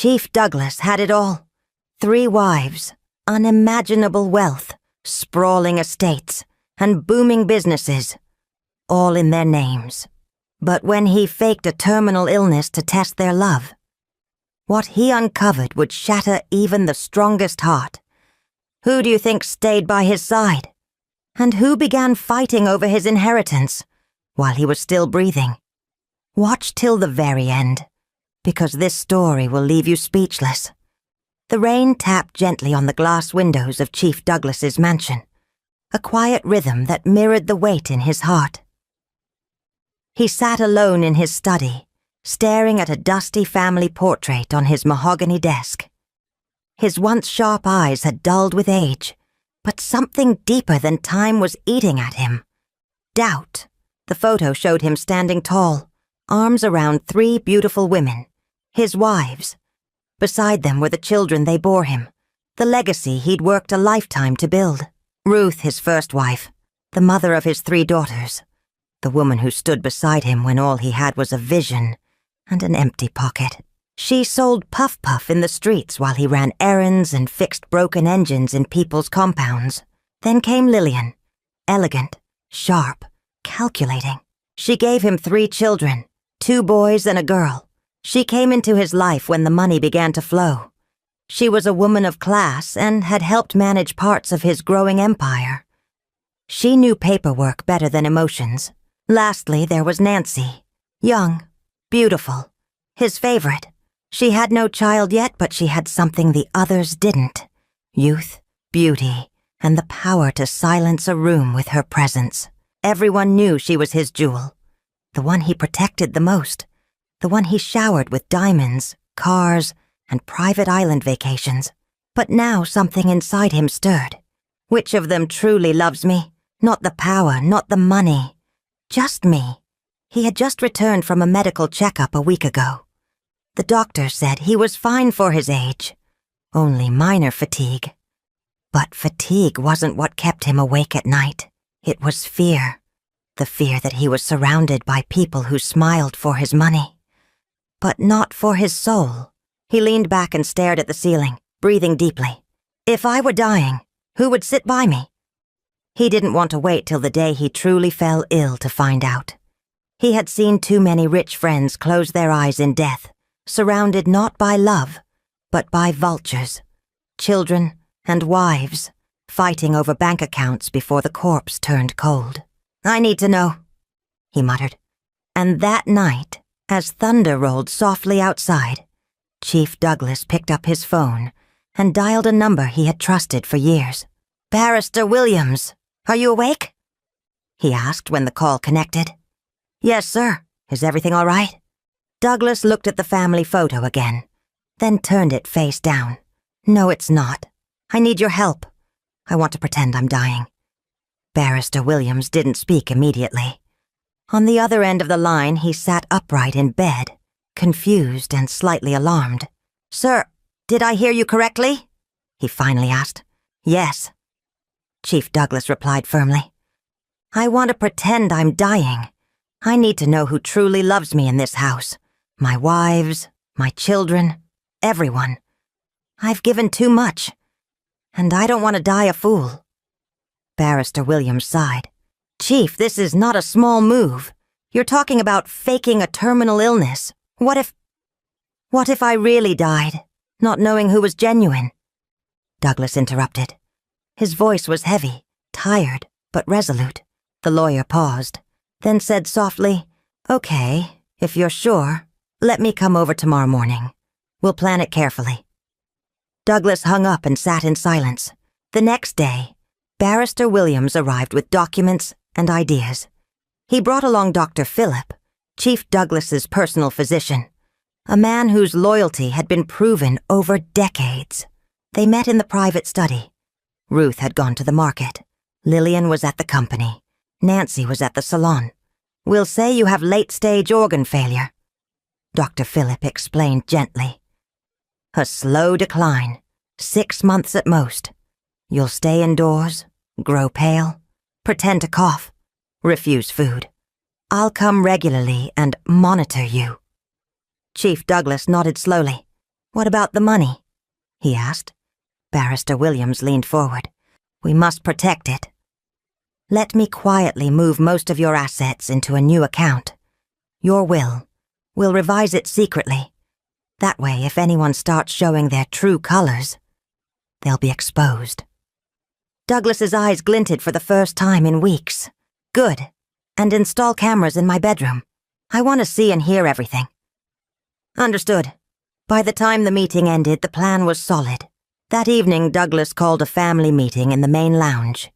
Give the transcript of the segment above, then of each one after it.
Chief Douglas had it all. 3 wives, unimaginable wealth, sprawling estates, and booming businesses, all in their names. But when he faked a terminal illness to test their love, what he uncovered would shatter even the strongest heart. Who do you think stayed by his side? And who began fighting over his inheritance while he was still breathing? Watch till the very end, because this story will leave you speechless. The rain tapped gently on the glass windows of Chief Douglas's mansion, a quiet rhythm that mirrored the weight in his heart. He sat alone in his study, staring at a dusty family portrait on his mahogany desk. His once sharp eyes had dulled with age, but something deeper than time was eating at him. Doubt. The photo showed him standing tall, arms around 3 beautiful women, his wives. Beside them were the children they bore him, the legacy he'd worked a lifetime to build. Ruth, his first wife, the mother of his 3 daughters, the woman who stood beside him when all he had was a vision and an empty pocket. She sold Puff Puff in the streets while he ran errands and fixed broken engines in people's compounds. Then came Lillian, elegant, sharp, calculating. She gave him 3 children, 2 boys and a girl. She came into his life when the money began to flow. She was a woman of class and had helped manage parts of his growing empire. She knew paperwork better than emotions. Lastly, there was Nancy, young, beautiful, his favorite. She had no child yet, but she had something the others didn't: youth, beauty, and the power to silence a room with her presence. Everyone knew she was his jewel, the one he protected the most, the one he showered with diamonds, cars, and private island vacations. But now something inside him stirred. Which of them truly loves me? Not the power, not the money. Just me. He had just returned from a medical checkup a week ago. The doctor said he was fine for his age, only minor fatigue. But fatigue wasn't what kept him awake at night. It was fear. The fear that he was surrounded by people who smiled for his money, but not for his soul. He leaned back and stared at the ceiling, breathing deeply. If I were dying, who would sit by me? He didn't want to wait till the day he truly fell ill to find out. He had seen too many rich friends close their eyes in death, surrounded not by love, but by vultures, children and wives, fighting over bank accounts before the corpse turned cold. I need to know, he muttered. And that night, as thunder rolled softly outside, Chief Douglas picked up his phone and dialed a number he had trusted for years. Barrister Williams, are you awake? He asked when the call connected. Yes, sir. Is everything all right? Douglas looked at the family photo again, then turned it face down. No, it's not. I need your help. I want to pretend I'm dying. Barrister Williams didn't speak immediately. On the other end of the line, he sat upright in bed, confused and slightly alarmed. Sir, did I hear you correctly? He finally asked. Yes. Chief Douglas replied firmly. I want to pretend I'm dying. I need to know who truly loves me in this house. My wives, my children, everyone. I've given too much, and I don't want to die a fool. Barrister Williams sighed. Chief, this is not a small move. You're talking about faking a terminal illness. What if I really died, not knowing who was genuine? Douglas interrupted. His voice was heavy, tired, but resolute. The lawyer paused, then said softly, Okay, if you're sure, let me come over tomorrow morning. We'll plan it carefully. Douglas hung up and sat in silence. The next day, Barrister Williams arrived with documents and ideas. He brought along Dr. Phillip, Chief Douglas's personal physician, a man whose loyalty had been proven over decades. They met in the private study. Ruth had gone to the market. Lillian was at the company. Nancy was at the salon. We'll say you have late-stage organ failure, Dr. Phillip explained gently. A slow decline, 6 months at most. You'll stay indoors, grow pale, pretend to cough, refuse food. I'll come regularly and monitor you. Chief Douglas nodded slowly. "What about the money?" he asked. Barrister Williams leaned forward. "We must protect it. Let me quietly move most of your assets into a new account. Your will. We'll revise it secretly. That way, if anyone starts showing their true colors, they'll be exposed." Douglas's eyes glinted for the first time in weeks. "Good. And install cameras in my bedroom. I want to see and hear everything." "Understood." By the time the meeting ended, the plan was solid. That evening, Douglas called a family meeting in the main lounge.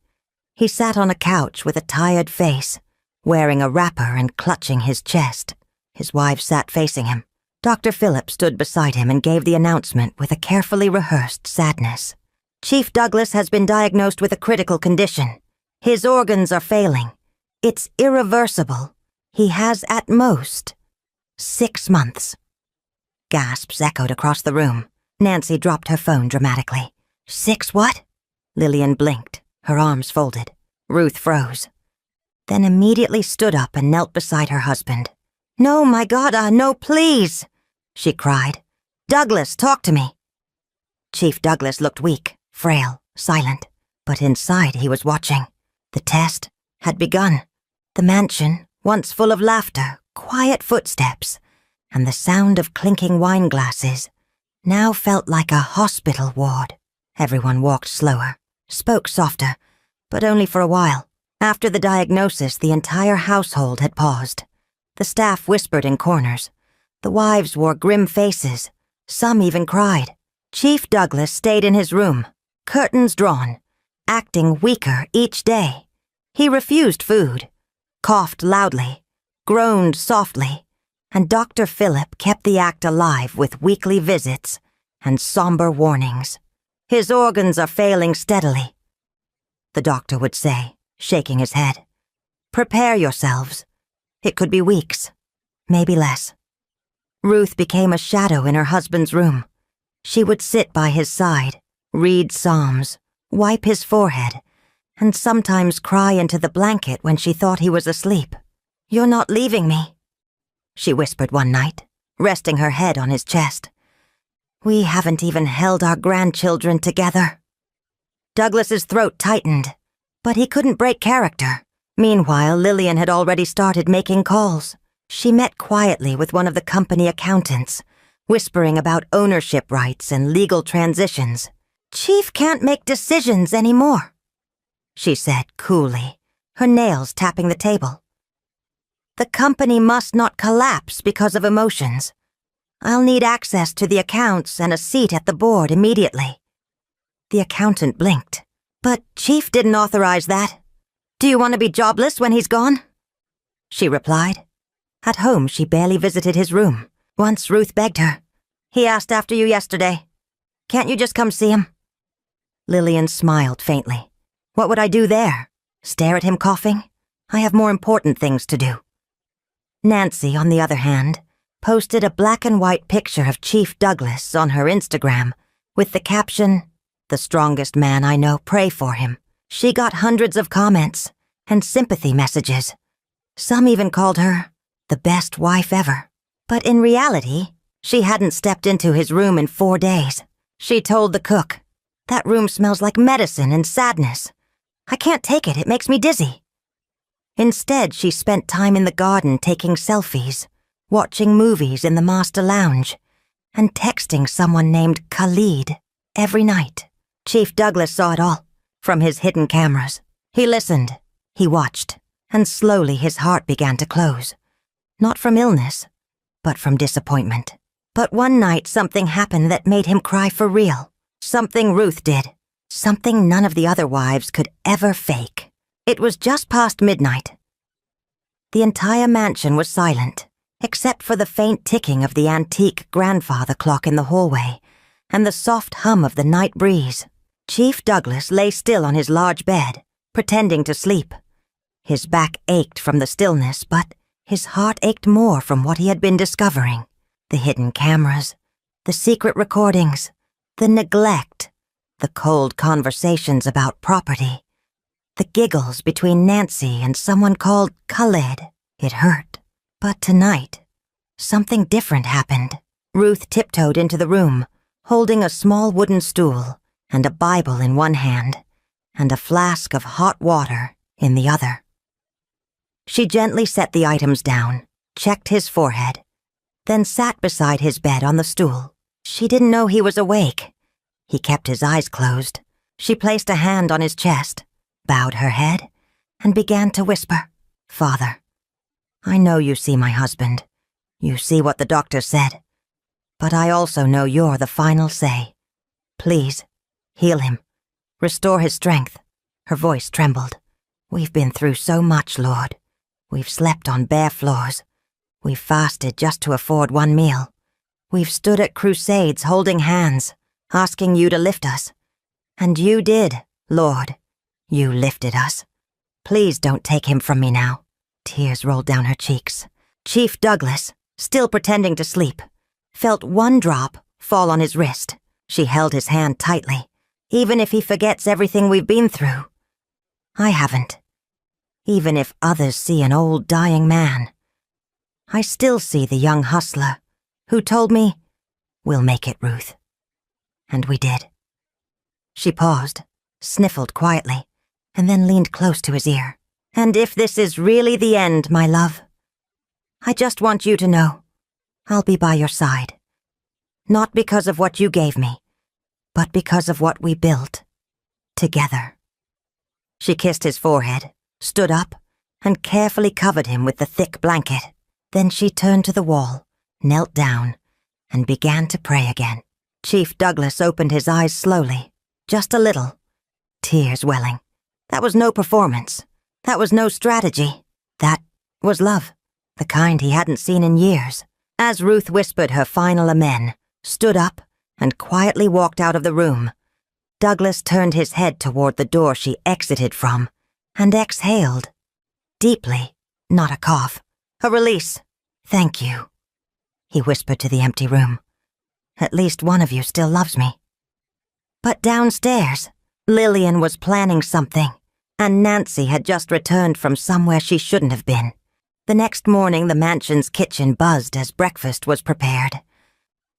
He sat on a couch with a tired face, wearing a wrapper and clutching his chest. His wife sat facing him. Dr. Phillips stood beside him and gave the announcement with a carefully rehearsed sadness. "Chief Douglas has been diagnosed with a critical condition. His organs are failing. It's irreversible. He has at most 6 months." Gasps echoed across the room. Nancy dropped her phone dramatically. "6 what?" Lillian blinked, her arms folded. Ruth froze, then immediately stood up and knelt beside her husband. "No, my God, no, please," she cried. "Douglas, talk to me." Chief Douglas looked weak, frail, silent, but inside he was watching. The test had begun. The mansion, once full of laughter, quiet footsteps, and the sound of clinking wine glasses, now felt like a hospital ward. Everyone walked slower, spoke softer, but only for a while. After the diagnosis, the entire household had paused. The staff whispered in corners. The wives wore grim faces. Some even cried. Chief Douglas stayed in his room, curtains drawn, acting weaker each day. He refused food, coughed loudly, groaned softly, and Dr. Phillip kept the act alive with weekly visits and somber warnings. "His organs are failing steadily," the doctor would say, shaking his head. "Prepare yourselves. It could be weeks, maybe less." Ruth became a shadow in her husband's room. She would sit by his side, read psalms, wipe his forehead, and sometimes cry into the blanket when she thought he was asleep. "You're not leaving me," she whispered one night, resting her head on his chest. "We haven't even held our grandchildren together." Douglas's throat tightened, but he couldn't break character. Meanwhile, Lillian had already started making calls. She met quietly with one of the company accountants, whispering about ownership rights and legal transitions. "Chief can't make decisions anymore," she said coolly, her nails tapping the table. "The company must not collapse because of emotions. I'll need access to the accounts and a seat at the board immediately." The accountant blinked. "But Chief didn't authorize that. Do you want to be jobless when he's gone?" She replied. At home, she barely visited his room. Once Ruth begged her. "He asked after you yesterday. Can't you just come see him?" Lillian smiled faintly. "What would I do there? Stare at him coughing? I have more important things to do." Nancy, on the other hand, posted a black and white picture of Chief Douglas on her Instagram with the caption, "The strongest man I know, pray for him." She got hundreds of comments and sympathy messages. Some even called her the best wife ever. But in reality, she hadn't stepped into his room in 4 days. She told the cook, "That room smells like medicine and sadness. I can't take it, it makes me dizzy." Instead, she spent time in the garden taking selfies, watching movies in the master lounge, and texting someone named Khalid every night. Chief Douglas saw it all, from his hidden cameras. He listened, he watched, and slowly his heart began to close. Not from illness, but from disappointment. But one night something happened that made him cry for real. Something Ruth did. Something none of the other wives could ever fake. It was just past midnight. The entire mansion was silent, except for the faint ticking of the antique grandfather clock in the hallway and the soft hum of the night breeze. Chief Douglas lay still on his large bed, pretending to sleep. His back ached from the stillness, but his heart ached more from what he had been discovering. The hidden cameras, the secret recordings, the neglect, the cold conversations about property, the giggles between Nancy and someone called Khaled. It hurt. But tonight, something different happened. Ruth tiptoed into the room, holding a small wooden stool and a Bible in one hand, and a flask of hot water in the other. She gently set the items down, checked his forehead, then sat beside his bed on the stool. She didn't know he was awake. He kept his eyes closed. She placed a hand on his chest, bowed her head, and began to whisper, "Father, I know you see my husband. You see what the doctor said. But I also know you're the final say. Please, heal him. Restore his strength." Her voice trembled. "We've been through so much, Lord. We've slept on bare floors. We've fasted just to afford one meal. We've stood at crusades holding hands, asking you to lift us. And you did, Lord. You lifted us. Please don't take him from me now." Tears rolled down her cheeks. Chief Douglas, still pretending to sleep, felt one drop fall on his wrist. She held his hand tightly, even if he forgets everything we've been through. I haven't. Even if others see an old dying man, I still see the young hustler who told me, "We'll make it, Ruth." And we did. She paused, sniffled quietly, and then leaned close to his ear. "And if this is really the end, my love, I just want you to know I'll be by your side. Not because of what you gave me, but because of what we built together." She kissed his forehead, stood up, and carefully covered him with the thick blanket. Then she turned to the wall, knelt down, and began to pray again. Chief Douglas opened his eyes slowly, just a little, tears welling. That was no performance. That was no strategy. That was love, the kind he hadn't seen in years. As Ruth whispered her final amen, stood up, and quietly walked out of the room, Douglas turned his head toward the door she exited from, and exhaled. Deeply, not a cough. A release. "Thank you," he whispered to the empty room. "At least one of you still loves me." But downstairs, Lillian was planning something, and Nancy had just returned from somewhere she shouldn't have been. The next morning, the mansion's kitchen buzzed as breakfast was prepared.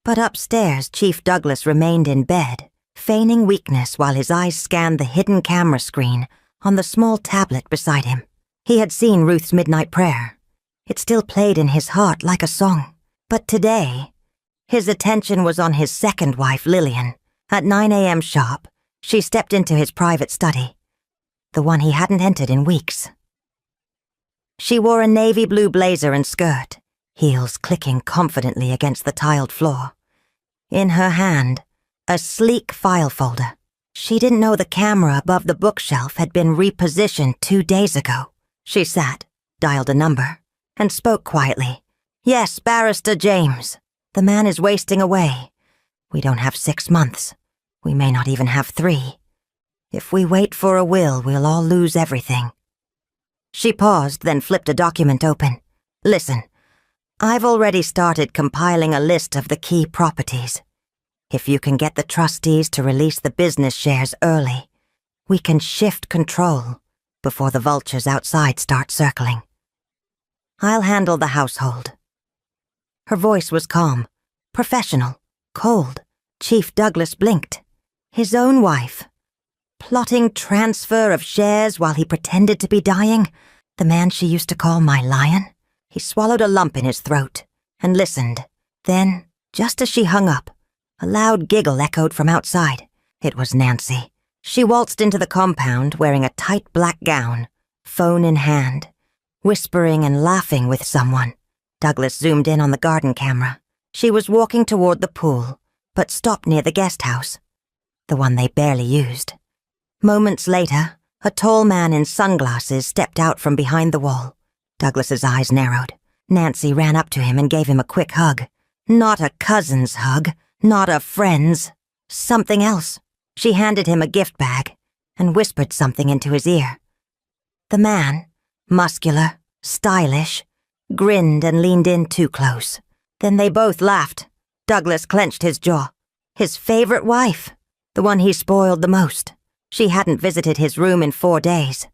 But upstairs, Chief Douglas remained in bed, feigning weakness while his eyes scanned the hidden camera screen on the small tablet beside him. He had seen Ruth's midnight prayer. It still played in his heart like a song. But today, his attention was on his second wife, Lillian. At 9 a.m. sharp, she stepped into his private study, the one he hadn't entered in weeks. She wore a navy blue blazer and skirt, heels clicking confidently against the tiled floor. In her hand, a sleek file folder. She didn't know the camera above the bookshelf had been repositioned 2 days ago. She sat, dialed a number, and spoke quietly. "Yes, Barrister James. The man is wasting away. We don't have 6 months. We may not even have 3. If we wait for a will, we'll all lose everything." She paused, then flipped a document open. "Listen, I've already started compiling a list of the key properties. If you can get the trustees to release the business shares early, we can shift control before the vultures outside start circling. I'll handle the household." Her voice was calm, professional, cold. Chief Douglas blinked. His own wife, plotting transfer of shares while he pretended to be dying, the man she used to call my lion. He swallowed a lump in his throat and listened. Then, just as she hung up, a loud giggle echoed from outside. It was Nancy. She waltzed into the compound wearing a tight black gown, phone in hand, whispering and laughing with someone. Douglas zoomed in on the garden camera. She was walking toward the pool, but stopped near the guest house, the one they barely used. Moments later, a tall man in sunglasses stepped out from behind the wall. Douglas's eyes narrowed. Nancy ran up to him and gave him a quick hug. Not a cousin's hug, not a friend's, something else. She handed him a gift bag and whispered something into his ear. The man, muscular, stylish, grinned and leaned in too close. Then they both laughed. Douglas clenched his jaw. His favorite wife, the one he spoiled the most. She hadn't visited his room in 4 days.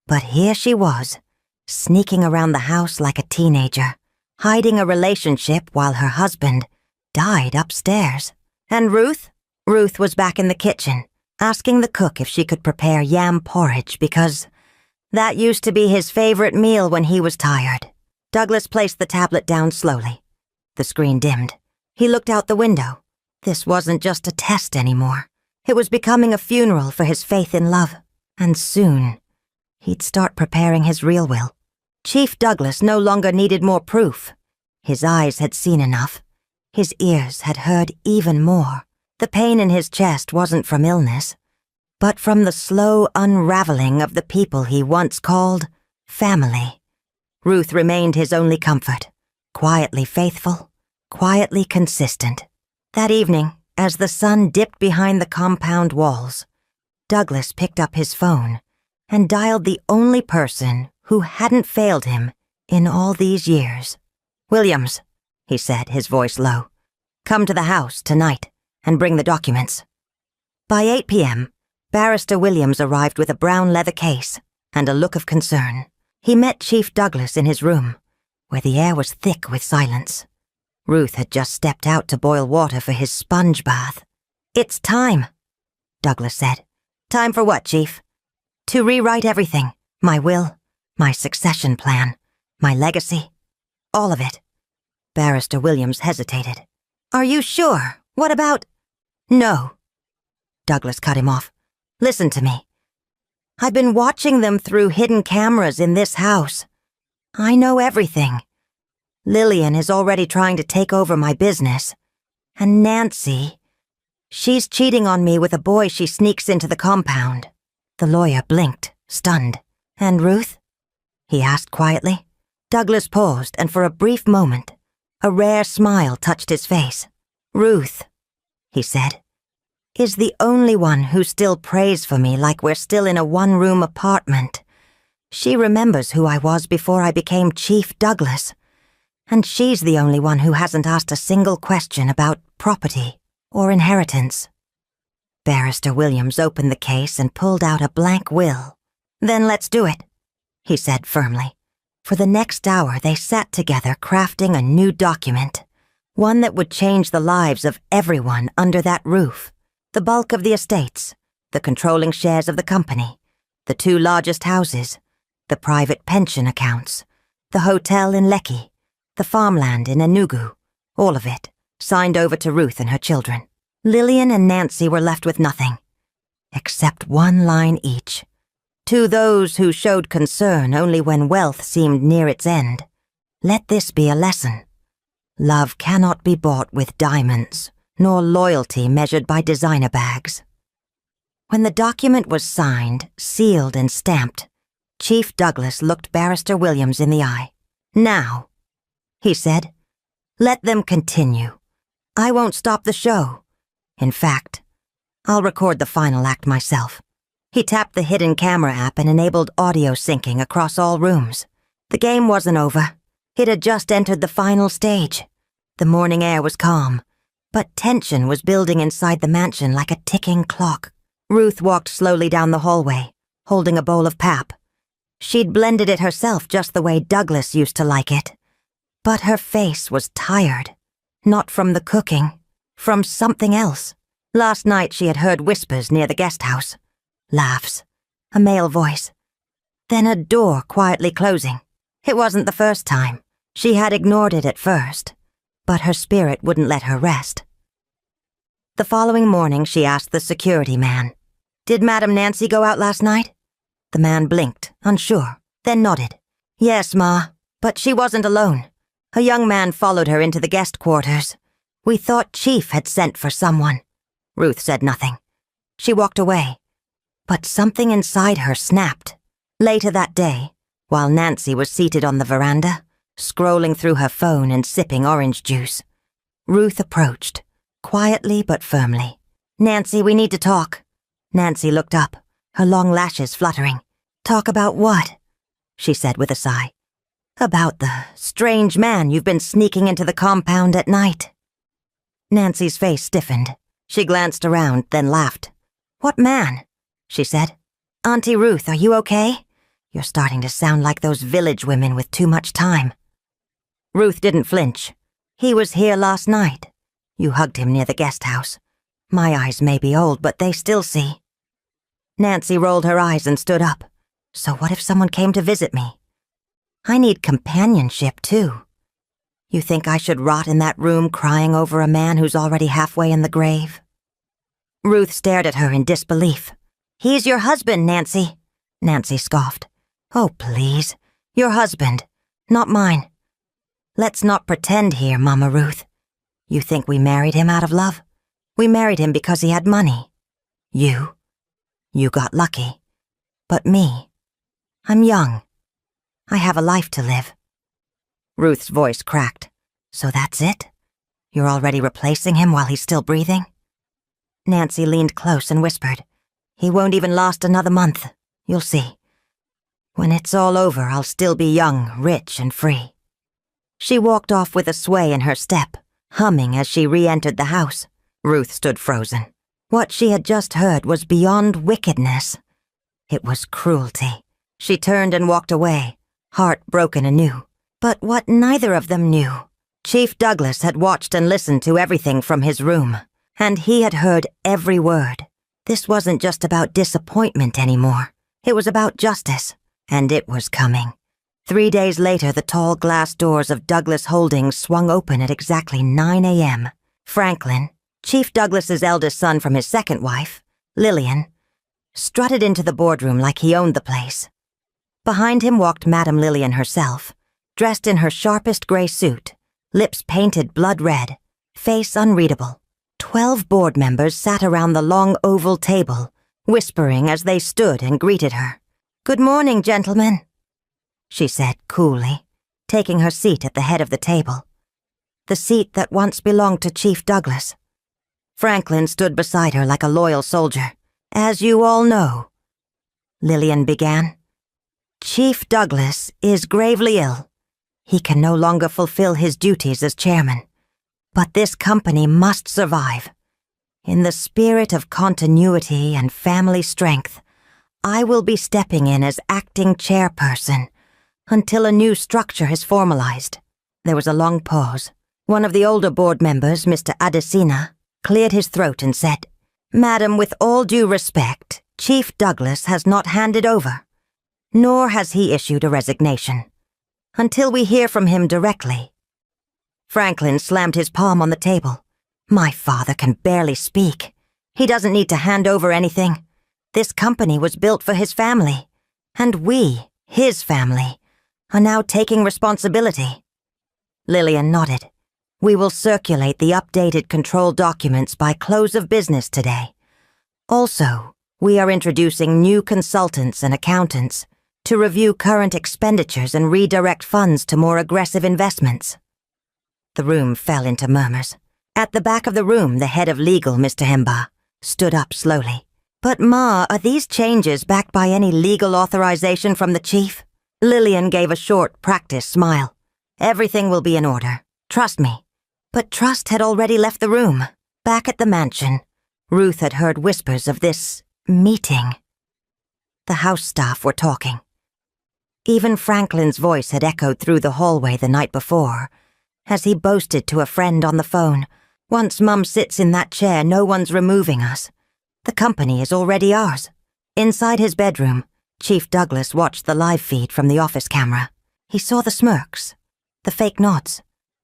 But here she was, sneaking around the house like a teenager, hiding a relationship while her husband died upstairs. And Ruth? Ruth was back in the kitchen, asking the cook if she could prepare yam porridge because that used to be his favorite meal when he was tired. Douglas placed the tablet down slowly. The screen dimmed. He looked out the window. This wasn't just a test anymore. It was becoming a funeral for his faith in love. And soon, he'd start preparing his real will. Chief Douglas no longer needed more proof. His eyes had seen enough. His ears had heard even more. The pain in his chest wasn't from illness, but from the slow unraveling of the people he once called family. Ruth remained his only comfort, quietly faithful, quietly consistent. That evening, as the sun dipped behind the compound walls, Douglas picked up his phone and dialed the only person who hadn't failed him in all these years. "Williams," he said, his voice low. "Come to the house tonight and bring the documents." By 8 p.m., Barrister Williams arrived with a brown leather case and a look of concern. He met Chief Douglas in his room, where the air was thick with silence. Ruth had just stepped out to boil water for his sponge bath. "It's time," Douglas said. "Time for what, Chief?" "To rewrite everything. My will, my succession plan, my legacy. All of it." Barrister Williams hesitated. "Are you sure? What about—" "No." Douglas cut him off. "Listen to me. I've been watching them through hidden cameras in this house. I know everything. Lillian is already trying to take over my business. And Nancy, she's cheating on me with a boy she sneaks into the compound." The lawyer blinked, stunned. "And Ruth?" he asked quietly. Douglas paused, and for a brief moment, a rare smile touched his face. "Ruth," he said, "is the only one who still prays for me like we're still in a one-room apartment. She remembers who I was before I became Chief Douglas. And she's the only one who hasn't asked a single question about property or inheritance." Barrister Williams opened the case and pulled out a blank will. "Then let's do it," he said firmly. For the next hour, they sat together crafting a new document, one that would change the lives of everyone under that roof. The bulk of the estates, the controlling shares of the company, the 2 largest houses, the private pension accounts, the hotel in Lekki, the farmland in Enugu, all of it, signed over to Ruth and her children. Lillian and Nancy were left with nothing, except one line each. To those who showed concern only when wealth seemed near its end, let this be a lesson. Love cannot be bought with diamonds, nor loyalty measured by designer bags. When the document was signed, sealed, and stamped, Chief Douglas looked Barrister Williams in the eye. "Now," he said, "let them continue. I won't stop the show. In fact, I'll record the final act myself." He tapped the hidden camera app and enabled audio syncing across all rooms. The game wasn't over. It had just entered the final stage. The morning air was calm, but tension was building inside the mansion like a ticking clock. Ruth walked slowly down the hallway, holding a bowl of pap. She'd blended it herself just the way Douglas used to like it. But her face was tired. Not from the cooking, from something else. Last night she had heard whispers near the guest house. Laughs. A male voice. Then a door quietly closing. It wasn't the first time. She had ignored it at first, but her spirit wouldn't let her rest. The following morning she asked the security man, "Did Madam Nancy go out last night?" The man blinked, unsure, then nodded. "Yes, Ma, but she wasn't alone. A young man followed her into the guest quarters. We thought Chief had sent for someone." Ruth said nothing. She walked away. But something inside her snapped. Later that day, while Nancy was seated on the veranda, scrolling through her phone and sipping orange juice, Ruth approached, quietly but firmly. "Nancy, we need to talk." Nancy looked up, her long lashes fluttering. "Talk about what?" she said with a sigh. "About the strange man you've been sneaking into the compound at night." Nancy's face stiffened. She glanced around, then laughed. "What man?" she said. "Auntie Ruth, are you okay? You're starting to sound like those village women with too much time." Ruth didn't flinch. "He was here last night. You hugged him near the guest house. My eyes may be old, but they still see. Nancy rolled her eyes and stood up. So what if someone came to visit me? I need companionship, too. You think I should rot in that room crying over a man who's already halfway in the grave? Ruth stared at her in disbelief. He's your husband, Nancy. Nancy scoffed. Oh, please. Your husband, not mine. Let's not pretend here, Mama Ruth. You think we married him out of love? We married him because he had money. You got lucky. But me, I'm young. I have a life to live. Ruth's voice cracked. So that's it? You're already replacing him while he's still breathing? Nancy leaned close and whispered, He won't even last another month. You'll see. When it's all over, I'll still be young, rich, and free. She walked off with a sway in her step, humming as she re-entered the house. Ruth stood frozen. What she had just heard was beyond wickedness. It was cruelty. She turned and walked away, heart broken anew. But what neither of them knew, Chief Douglas had watched and listened to everything from his room, and he had heard every word. This wasn't just about disappointment anymore. It was about justice, and it was coming. 3 days later, the tall glass doors of Douglas Holdings swung open at exactly 9 a.m. Franklin, Chief Douglas's eldest son from his second wife, Lillian, strutted into the boardroom like he owned the place. Behind him walked Madame Lillian herself, dressed in her sharpest gray suit, lips painted blood red, face unreadable. 12 board members sat around the long oval table, whispering as they stood and greeted her. "Good morning, gentlemen," she said coolly, taking her seat at the head of the table. The seat that once belonged to Chief Douglas. Franklin stood beside her like a loyal soldier. "As you all know," Lillian began, "Chief Douglas is gravely ill. He can no longer fulfill his duties as chairman. But this company must survive. In the spirit of continuity and family strength, I will be stepping in as acting chairperson until a new structure is formalized." There was a long pause. One of the older board members, Mr. Adesina, cleared his throat and said, "Madam, with all due respect, Chief Douglas has not handed over, nor has he issued a resignation. Until we hear from him directly." Franklin slammed his palm on the table. "My father can barely speak. He doesn't need to hand over anything. This company was built for his family, and we, his family, are now taking responsibility." Lillian nodded. "We will circulate the updated control documents by close of business today. Also, we are introducing new consultants and accountants to review current expenditures and redirect funds to more aggressive investments." The room fell into murmurs. At the back of the room, the head of legal, Mr. Hemba, stood up slowly. "But Ma, are these changes backed by any legal authorization from the chief?" Lillian gave a short, practiced smile. "Everything will be in order. Trust me." But trust had already left the room. Back at the mansion, Ruth had heard whispers of this meeting. The house staff were talking. Even Franklin's voice had echoed through the hallway the night before, as he boasted to a friend on the phone, "Once Mum sits in that chair, no one's removing us. The company is already ours." Inside his bedroom, Chief Douglas watched the live feed from the office camera. He saw the smirks, the fake nods,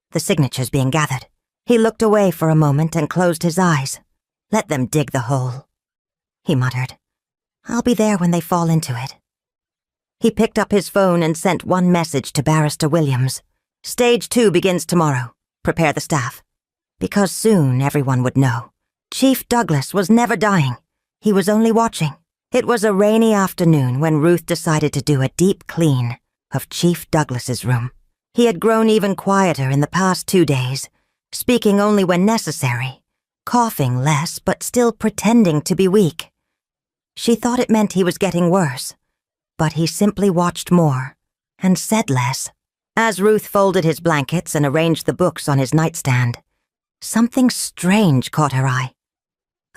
the signatures being gathered. He looked away for a moment and closed his eyes. "Let them dig the hole," he muttered. "I'll be there when they fall into it." He picked up his phone and sent one message to Barrister Williams. "Stage 2 begins tomorrow. Prepare the staff." Because soon everyone would know. Chief Douglas was never dying. He was only watching. It was a rainy afternoon when Ruth decided to do a deep clean of Chief Douglas's room. He had grown even quieter in the past 2 days, speaking only when necessary, coughing less but still pretending to be weak. She thought it meant he was getting worse, but he simply watched more and said less. As Ruth folded his blankets and arranged the books on his nightstand, something strange caught her eye.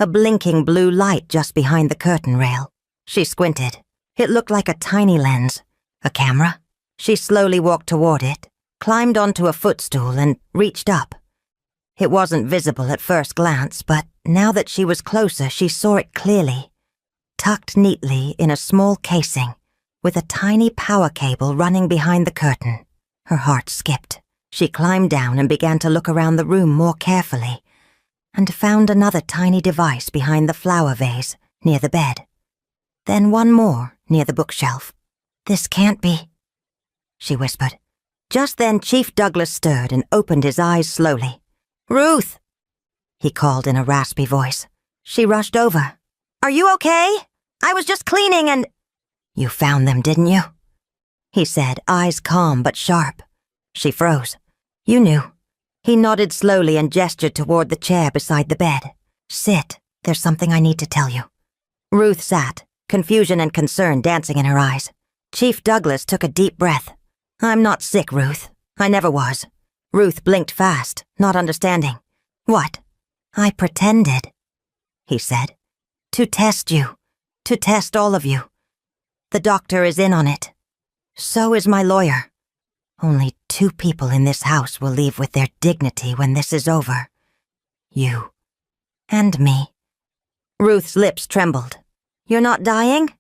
A blinking blue light just behind the curtain rail. She squinted. It looked like a tiny lens. A camera? She slowly walked toward it, climbed onto a footstool, and reached up. It wasn't visible at first glance, but now that she was closer, she saw it clearly. Tucked neatly in a small casing, with a tiny power cable running behind the curtain. Her heart skipped. She climbed down and began to look around the room more carefully, and found another tiny device behind the flower vase near the bed. Then one more near the bookshelf. "This can't be," she whispered. Just then Chief Douglas stirred and opened his eyes slowly. "Ruth!" he called in a raspy voice. She rushed over. "Are you okay? I was just cleaning and—" "You found them, didn't you?" he said, eyes calm but sharp. She froze. "You knew." He nodded slowly and gestured toward the chair beside the bed. "Sit. There's something I need to tell you." Ruth sat, confusion and concern dancing in her eyes. Chief Douglas took a deep breath. "I'm not sick, Ruth. I never was." Ruth blinked fast, not understanding. "What?" "I pretended," he said. "To test you. To test all of you. The doctor is in on it. So is my lawyer. Only 2 people in this house will leave with their dignity when this is over. You. And me." Ruth's lips trembled. "You're not dying?"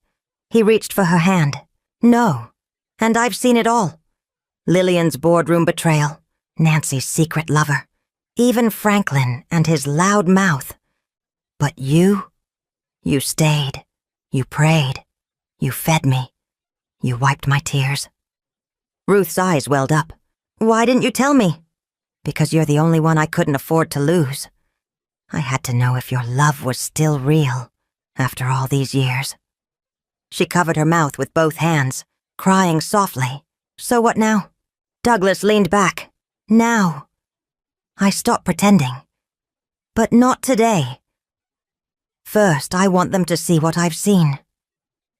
He reached for her hand. "No. And I've seen it all. Lillian's boardroom betrayal, Nancy's secret lover, even Franklin and his loud mouth. But you stayed. You prayed. You fed me. You wiped my tears." Ruth's eyes welled up. "Why didn't you tell me?" "Because you're the only one I couldn't afford to lose. I had to know if your love was still real, after all these years." She covered her mouth with both hands, crying softly. "So what now?" Douglas leaned back. "Now. I stopped pretending. But not today. First, I want them to see what I've seen.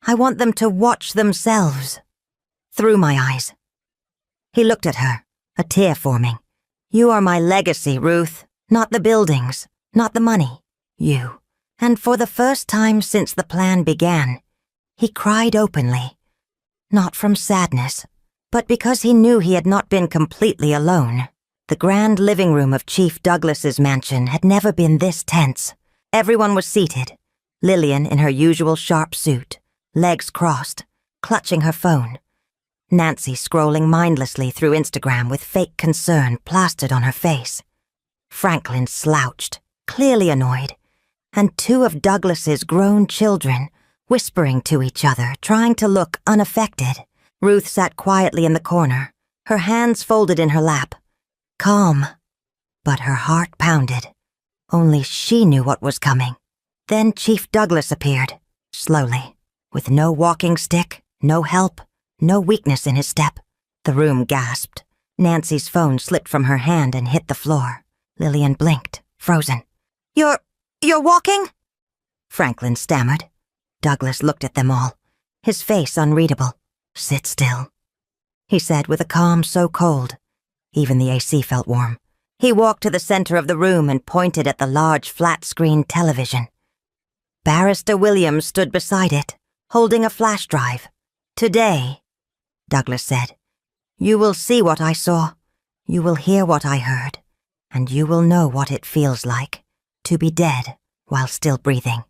I want them to watch themselves. Through my eyes." He looked at her, a tear forming. "You are my legacy, Ruth. Not the buildings, not the money. You." And for the first time since the plan began, he cried openly. Not from sadness, but because he knew he had not been completely alone. The grand living room of Chief Douglas's mansion had never been this tense. Everyone was seated, Lillian in her usual sharp suit, legs crossed, clutching her phone. Nancy scrolling mindlessly through Instagram with fake concern plastered on her face. Franklin slouched, clearly annoyed, and 2 of Douglas's grown children whispering to each other, trying to look unaffected. Ruth sat quietly in the corner, her hands folded in her lap, calm, but her heart pounded. Only she knew what was coming. Then Chief Douglas appeared, slowly, with no walking stick, no help, no weakness in his step. The room gasped. Nancy's phone slipped from her hand and hit the floor. Lillian blinked, frozen. You're walking?" Franklin stammered. Douglas looked at them all, his face unreadable. "Sit still," he said with a calm so cold. Even the AC felt warm. He walked to the center of the room and pointed at the large flat-screen television. Barrister Williams stood beside it, holding a flash drive. "Today," Douglas said, "you will see what I saw, you will hear what I heard, and you will know what it feels like to be dead while still breathing."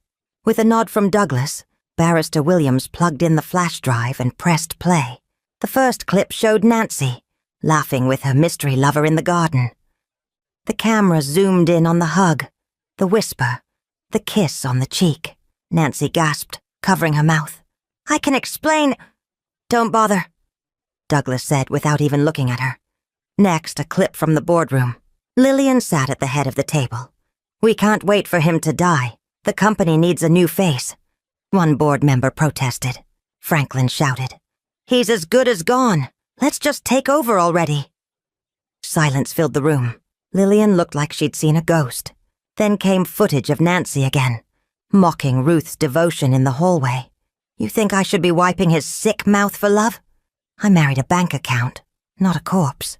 With a nod from Douglas, Barrister Williams plugged in the flash drive and pressed play. The first clip showed Nancy, laughing with her mystery lover in the garden. The camera zoomed in on the hug, the whisper, the kiss on the cheek. Nancy gasped, covering her mouth. "I can explain—" "Don't bother," Douglas said without even looking at her. Next, a clip from the boardroom. Lillian sat at the head of the table. "We can't wait for him to die. The company needs a new face." One board member protested. Franklin shouted, "He's as good as gone. Let's just take over already." Silence filled the room. Lillian looked like she'd seen a ghost. Then came footage of Nancy again, mocking Ruth's devotion in the hallway. "You think I should be wiping his sick mouth for love? I married a bank account, not a corpse."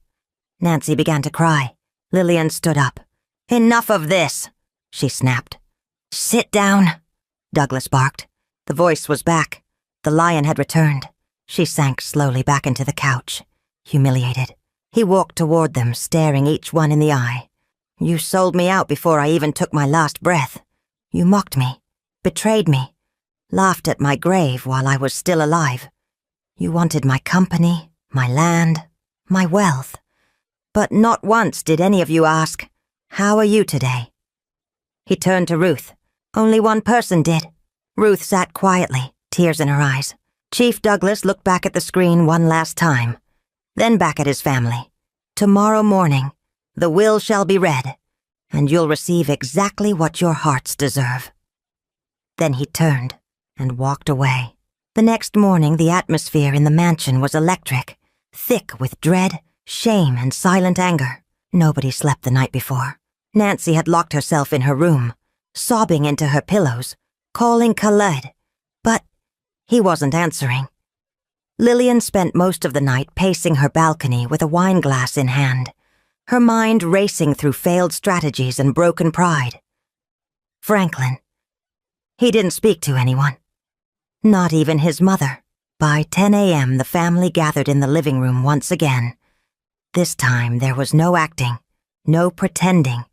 Nancy began to cry. Lillian stood up. "Enough of this," she snapped. "Sit down," Douglas barked. The voice was back. The lion had returned. She sank slowly back into the couch, humiliated. He walked toward them, staring each one in the eye. You sold me out before I even took my last breath. You mocked me, betrayed me, laughed at my grave while I was still alive. You wanted my company, my land, my wealth. But not once did any of you ask, "How are you today?" He turned to Ruth. Only one person did. Ruth sat quietly, tears in her eyes. Chief Douglas looked back at the screen one last time, then back at his family. "Tomorrow morning, the will shall be read, and you'll receive exactly what your hearts deserve." Then he turned and walked away. The next morning, the atmosphere in the mansion was electric, thick with dread, shame, and silent anger. Nobody slept the night before. Nancy had locked herself in her room, sobbing into her pillows, calling Khaled, but he wasn't answering. Lillian spent most of the night pacing her balcony with a wine glass in hand, her mind racing through failed strategies and broken pride. Franklin. He didn't speak to anyone. Not even his mother. By 10 a.m., the family gathered in the living room once again. This time, there was no acting, no pretending,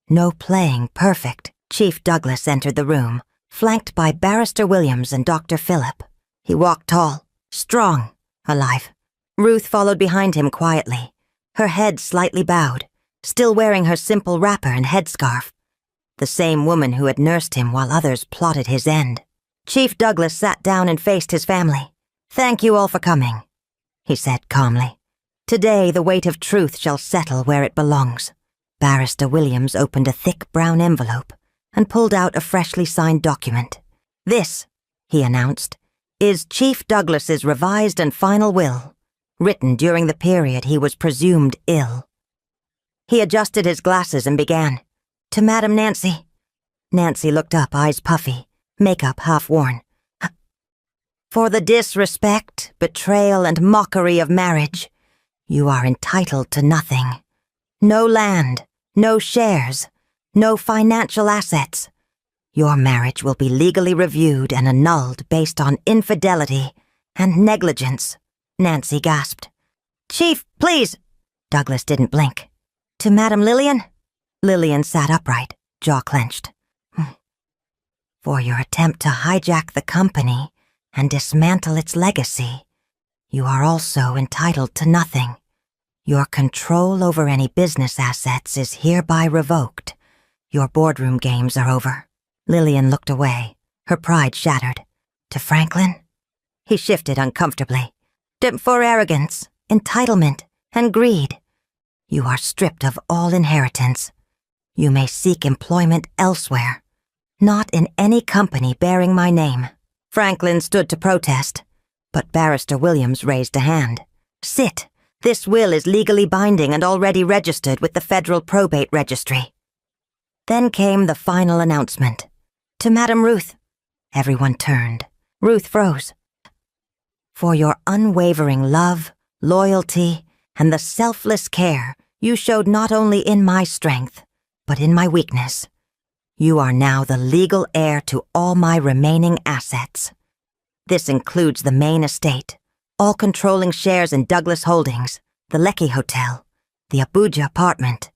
no playing perfect. Chief Douglas entered the room, flanked by Barrister Williams and Dr. Phillip. He walked tall, strong, alive. Ruth followed behind him quietly, her head slightly bowed, still wearing her simple wrapper and headscarf. The same woman who had nursed him while others plotted his end. Chief Douglas sat down and faced his family. "Thank you all for coming," he said calmly. "Today the weight of truth shall settle where it belongs." Barrister Williams opened a thick brown envelope and pulled out a freshly signed document. "This," he announced, "is Chief Douglas's revised and final will, written during the period he was presumed ill." He adjusted his glasses and began. "To Madam Nancy." Nancy looked up, eyes puffy, makeup half-worn. "For the disrespect, betrayal, and mockery of marriage, you are entitled to nothing. No land, no shares, no financial assets. Your marriage will be legally reviewed and annulled based on infidelity and negligence." Nancy gasped. "Chief, please!" Douglas didn't blink. "To Madam Lillian?" Lillian sat upright, jaw clenched. "For your attempt to hijack the company and dismantle its legacy, you are also entitled to nothing. Your control over any business assets is hereby revoked. Your boardroom games are over." Lillian looked away, her pride shattered. "To Franklin?" He shifted uncomfortably. "For arrogance, entitlement, and greed. You are stripped of all inheritance. You may seek employment elsewhere, not in any company bearing my name." Franklin stood to protest, but Barrister Williams raised a hand. "Sit. This will is legally binding and already registered with the Federal Probate Registry." Then came the final announcement. "To Madam Ruth." Everyone turned. Ruth froze. "For your unwavering love, loyalty, and the selfless care you showed not only in my strength, but in my weakness, you are now the legal heir to all my remaining assets. This includes the main estate, all controlling shares in Douglas Holdings, the Lekki Hotel, the Abuja apartment,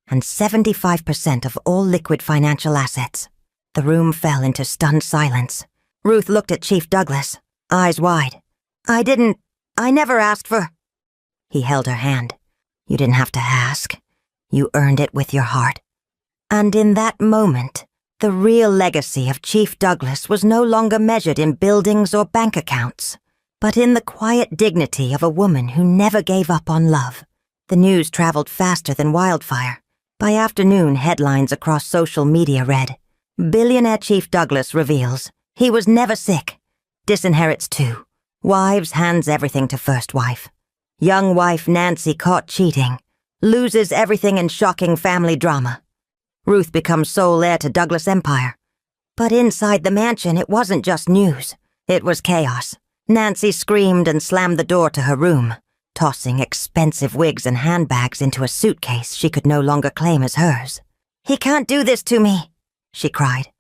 and 75% of all liquid financial assets." The room fell into stunned silence. Ruth looked at Chief Douglas, eyes wide. I never asked for—" He held her hand. "You didn't have to ask. You earned it with your heart." And in that moment, the real legacy of Chief Douglas was no longer measured in buildings or bank accounts, but in the quiet dignity of a woman who never gave up on love. The news traveled faster than wildfire. By afternoon, headlines across social media read, "Billionaire Chief Douglas reveals he was never sick. Disinherits 2. Wives hands everything to first wife. Young wife Nancy caught cheating. Loses everything in shocking family drama. Ruth becomes sole heir to Douglas Empire." But inside the mansion, it wasn't just news. It was chaos. Nancy screamed and slammed the door to her room, tossing expensive wigs and handbags into a suitcase she could no longer claim as hers. "He can't do this to me," she cried.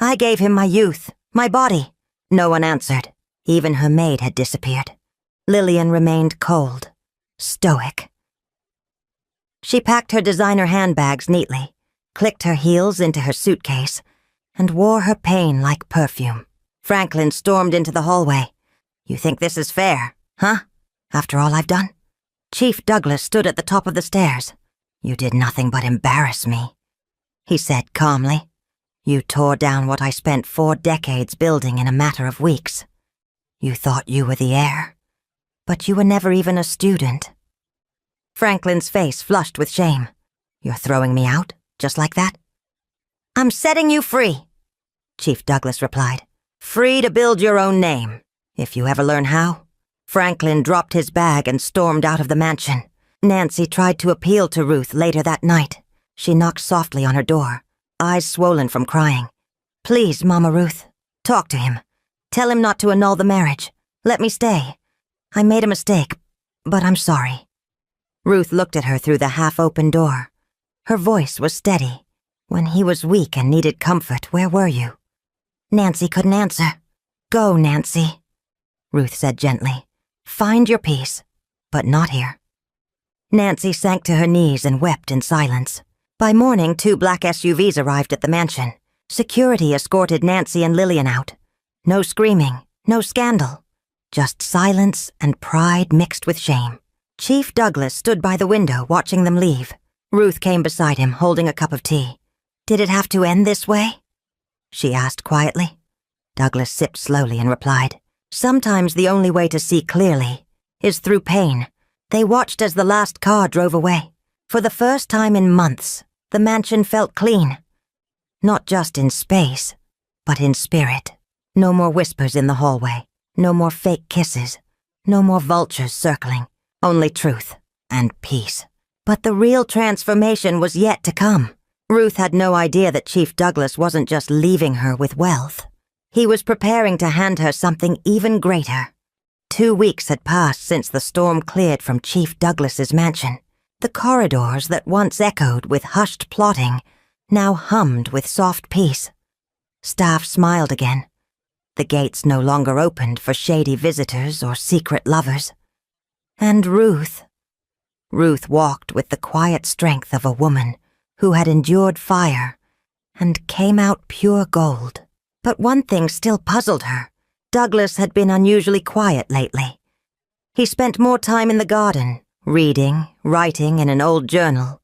"I gave him my youth, my body." No one answered. Even her maid had disappeared. Lillian remained cold, stoic. She packed her designer handbags neatly, clicked her heels into her suitcase, and wore her pain like perfume. Franklin stormed into the hallway. "You think this is fair, huh? After all I've done?" Chief Douglas stood at the top of the stairs. "You did nothing but embarrass me," he said calmly. "You tore down what I spent 4 decades building in a matter of weeks. You thought you were the heir, but you were never even a student." Franklin's face flushed with shame. "You're throwing me out, just like that?" "I'm setting you free," Chief Douglas replied. "Free to build your own name, if you ever learn how." Franklin dropped his bag and stormed out of the mansion. Nancy tried to appeal to Ruth later that night. She knocked softly on her door, eyes swollen from crying. "Please, Mama Ruth, talk to him. Tell him not to annul the marriage. Let me stay. I made a mistake, but I'm sorry." Ruth looked at her through the half-open door. Her voice was steady. "When he was weak and needed comfort, where were you?" Nancy couldn't answer. "Go, Nancy," Ruth said gently. "Find your peace, but not here." Nancy sank to her knees and wept in silence. By morning, 2 black SUVs arrived at the mansion. Security escorted Nancy and Lillian out. No screaming, no scandal. Just silence and pride mixed with shame. Chief Douglas stood by the window watching them leave. Ruth came beside him, holding a cup of tea. "Did it have to end this way?" she asked quietly. Douglas sipped slowly and replied, "Sometimes the only way to see clearly is through pain." They watched as the last car drove away. For the first time in months, the mansion felt clean. Not just in space, but in spirit. No more whispers in the hallway. No more fake kisses. No more vultures circling. Only truth and peace. But the real transformation was yet to come. Ruth had no idea that Chief Douglas wasn't just leaving her with wealth. He was preparing to hand her something even greater. 2 weeks had passed since the storm cleared from Chief Douglas's mansion. The corridors that once echoed with hushed plotting now hummed with soft peace. Staff smiled again. The gates no longer opened for shady visitors or secret lovers. And Ruth walked with the quiet strength of a woman who had endured fire and came out pure gold. But one thing still puzzled her. Douglas had been unusually quiet lately. He spent more time in the garden, reading, writing in an old journal,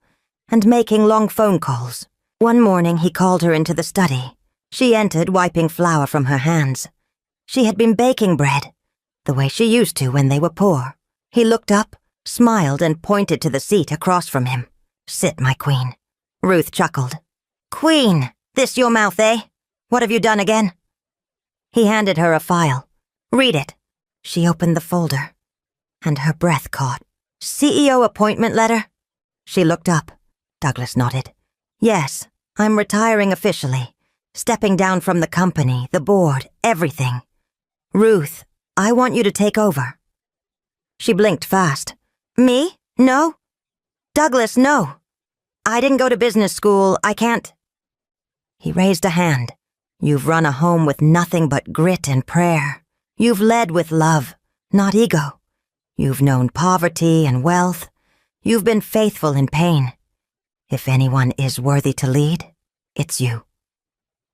and making long phone calls. One morning he called her into the study. She entered, wiping flour from her hands. She had been baking bread, the way she used to when they were poor. He looked up, smiled, and pointed to the seat across from him. "Sit, my queen." Ruth chuckled. "Queen, this your mouth, eh? What have you done again?" He handed her a file. "Read it." She opened the folder, and her breath caught. "CEO appointment letter?" She looked up. Douglas nodded. "Yes, I'm retiring officially. Stepping down from the company, the board, everything. Ruth, I want you to take over." She blinked fast. "Me? No? Douglas, no. I didn't go to business school. I can't." He raised a hand. "You've run a home with nothing but grit and prayer. You've led with love, not ego. You've known poverty and wealth. You've been faithful in pain. If anyone is worthy to lead, it's you."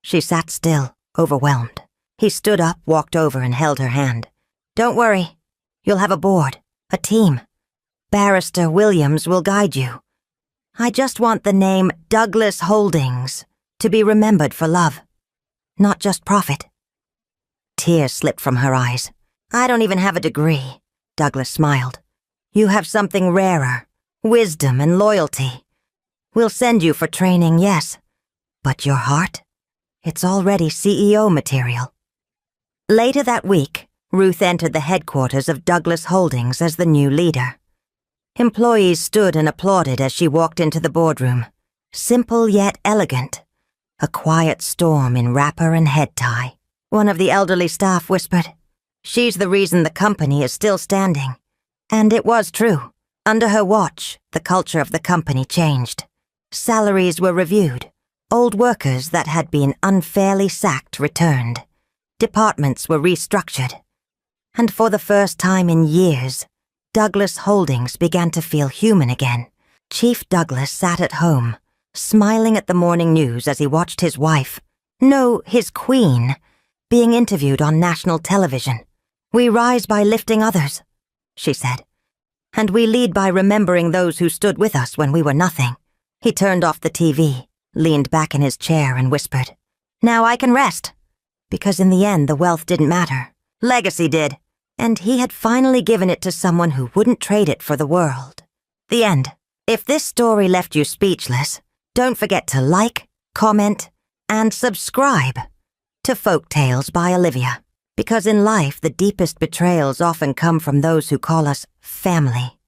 She sat still, overwhelmed. He stood up, walked over, and held her hand. "Don't worry. You'll have a board, a team. Barrister Williams will guide you. I just want the name Douglas Holdings to be remembered for love, not just profit." Tears slipped from her eyes. "I don't even have a degree," Douglas smiled. "You have something rarer, wisdom and loyalty. We'll send you for training, yes, but your heart? It's already CEO material." Later that week, Ruth entered the headquarters of Douglas Holdings as the new leader. Employees stood and applauded as she walked into the boardroom. Simple yet elegant. A quiet storm in wrapper and head tie. One of the elderly staff whispered, "She's the reason the company is still standing." And it was true. Under her watch, the culture of the company changed. Salaries were reviewed. Old workers that had been unfairly sacked returned. Departments were restructured. And for the first time in years, Douglas Holdings began to feel human again, Chief Douglas sat at home, smiling at the morning news as he watched his wife, no, his queen, being interviewed on national television. "We rise by lifting others," she said, "and we lead by remembering those who stood with us when we were nothing." He turned off the TV, leaned back in his chair and whispered, "Now I can rest." Because in the end the wealth didn't matter. Legacy did. And he had finally given it to someone who wouldn't trade it for the world. The end. If this story left you speechless, don't forget to like, comment, and subscribe to Folk Tales by Olivia. Because in life, the deepest betrayals often come from those who call us family.